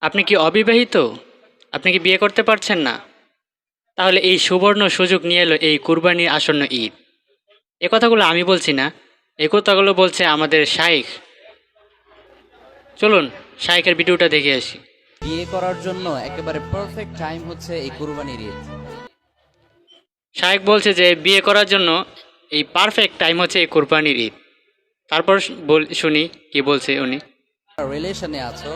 আপনি কি অবিবাহিত? আপনি কি বিয়ে করতে পারছেন না? তাহলে এই সুবর্ণ সুযোগ নিয়ে এলো এই কুরবানির আসন্ন ঈদ। এ কথাগুলো আমি বলছি না, এই কথাগুলো বলছে আমাদের শাইখ। চলুন শাইখের ভিডিওটা দেখে আসি। বিয়ে করার জন্য একেবারে পারফেক্ট টাইম হচ্ছে এই কুরবানির ঈদ। শাইখ বলছে যে বিয়ে করার জন্য এই পারফেক্ট টাইম হচ্ছে এই কুরবানির ঈদ। তারপর শুনি কি বলছে উনি। রিলেশনে আছো,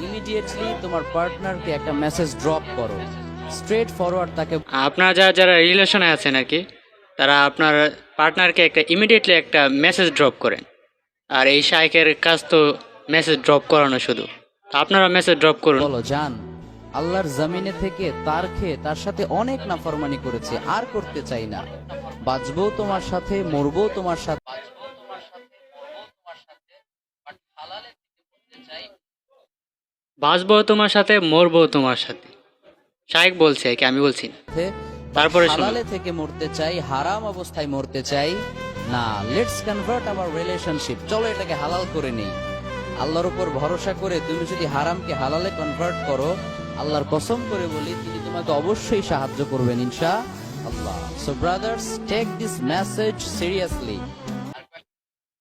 ইমিডিয়েটলি তোমার পার্টনারকে একটা মেসেজ ড্রপ করো, স্ট্রেট ফরওয়ার্ড তাকে আপনারা যারা যারা রিলেশনে আছেন আর কি, তারা আপনার পার্টনারকে একটা ইমিডিয়েটলি একটা মেসেজ ড্রপ করেন। আর এই শাইখের কাজ তো মেসেজ ড্রপ করানো শুধু। তো আপনারা মেসেজ ড্রপ করুন। বলো, জান আল্লাহর জমিনে থেকে তার খেয়ে তার সাথে অনেক নাফরমানি করেছে, আর করতে চাই না। বাঁচবো তোমার সাথে, মরবো তোমার সাথে, বাঁচবো তোমার সাথে, মরবো তোমার সাথে। শাইখ বলছে কি, আমি বলছি না। তারপরে শুনুন। হালালে থেকে মরতে চাই, হারাম অবস্থায় মরতে চাই না। লেটস কনভার্ট আওয়ার রিলেশনশিপ, চলো এটাকে হালাল করে নেই। আল্লাহর উপর ভরসা করে তুমি যদি হারামকে হালালে কনভার্ট করো, আল্লাহর কসম করে বলি তিনি তোমাকে অবশ্যই সাহায্য করবেন ইনশাআল্লাহ। So brothers, take this message seriously.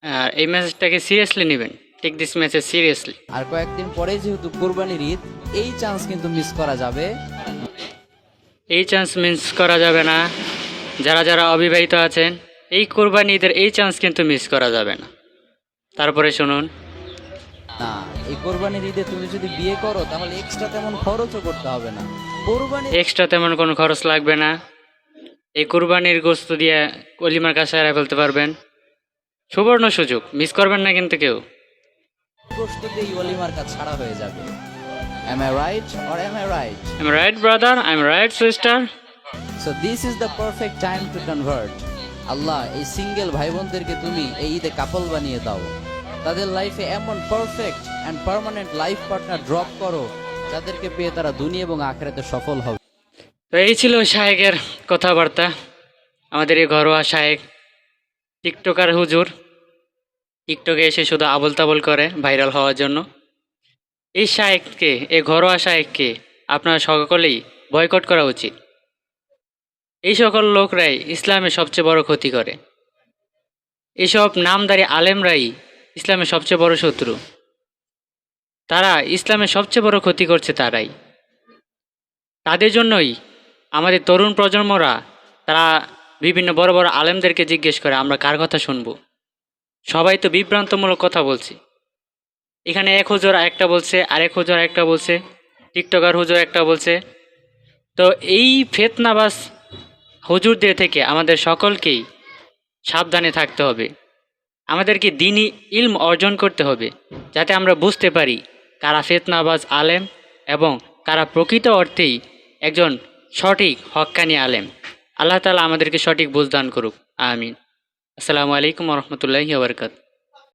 আর এই মেসেজটাকে সিরিয়াসলি নেবেন। Take this message seriously. আর কয়েকদিন পরে যেহেতু কুরবানির ঈদ, এই চান্স কিন্তু মিস করা যাবে। এই চান্স মিস করা যাবে না। যারা যারা অবিবাহিত আছেন, এই কোরবানি ঈদের এই চান্স কিন্তু মিস করা যাবে না। তারপরে শুনুন। না, এই কোরবানির ঈদে তুমি যদি বিয়ে করো তাহলে এক্সট্রা তেমন খরচও করতে হবে না। কোরবানি এক্সট্রা তেমন কোনো খরচ লাগবে না। এই কোরবানির গোস্ত দিয়ে অলিমার কাছে হারাই ফেলতে পারবেন। সুবর্ণ সুযোগ, মিস করবেন না কিন্তু কেউ। গোশততেই ওয়ালিমার কাজ ছাড়া হয়ে যাবে। Am I right or am I right? I'm right brother, I'm right sister. So this is the perfect time to convert. আল্লাহ এই সিঙ্গেল ভাই বোনদেরকে তুমি এই ঈদে কাপল বানিয়ে দাও। তাদের লাইফে এমন perfect and permanent life partner drop করো যাদেরকে পেয়ে তারা দুনিয়া এবং আখিরাতে সফল হবে। তো এই ছিল শায়েকের কথাবার্তা। আমাদের এই ঘরোয়া শায়েক, টিকটকার হুজুর, টিকটকে এসে শুধু আবল তাবল করে ভাইরাল হওয়ার জন্য। এই শায়েককে, এই ঘরোয়া শায়েককে আপনারা সকলেই বয়কট করা উচিত। এই সকল লোকরাই ইসলামের সবচেয়ে বড় ক্ষতি করে। এইসব নামধারী আলেমরাই ইসলামের সবচেয়ে বড় শত্রু। তারা ইসলামের সবচেয়ে বড় ক্ষতি করছে তারাই। তাদের জন্যই আমাদের তরুণ প্রজন্মরা, তারা বিভিন্ন বড় বড় আলেমদেরকে জিজ্ঞেস করে আমরা কার কথা শুনবো। সবাই তো বিভ্রান্তমূলক কথা বলছে। এখানে এক হুজুর একটা বলছে, আরেক হুজুর একটা বলছে, টিকটকার হুজুর একটা বলছে। তো এই ফেতনাবাজ হুজুরদের থেকে আমাদের সকলকেই সাবধানে থাকতে হবে। আমাদেরকে দ্বীনি ইলম অর্জন করতে হবে, যাতে আমরা বুঝতে পারি কারা ফেতনাবাজ আলেম এবং কারা প্রকৃত অর্থেই একজন সঠিক হক্কানি আলেম। আল্লাহ তাআলা আমাদেরকে সঠিক বুঝদান করুক। আমিন। আসসালামু আলাইকুম ওয়া রাহমাতুল্লাহি ওয়া বারাকাতুহু।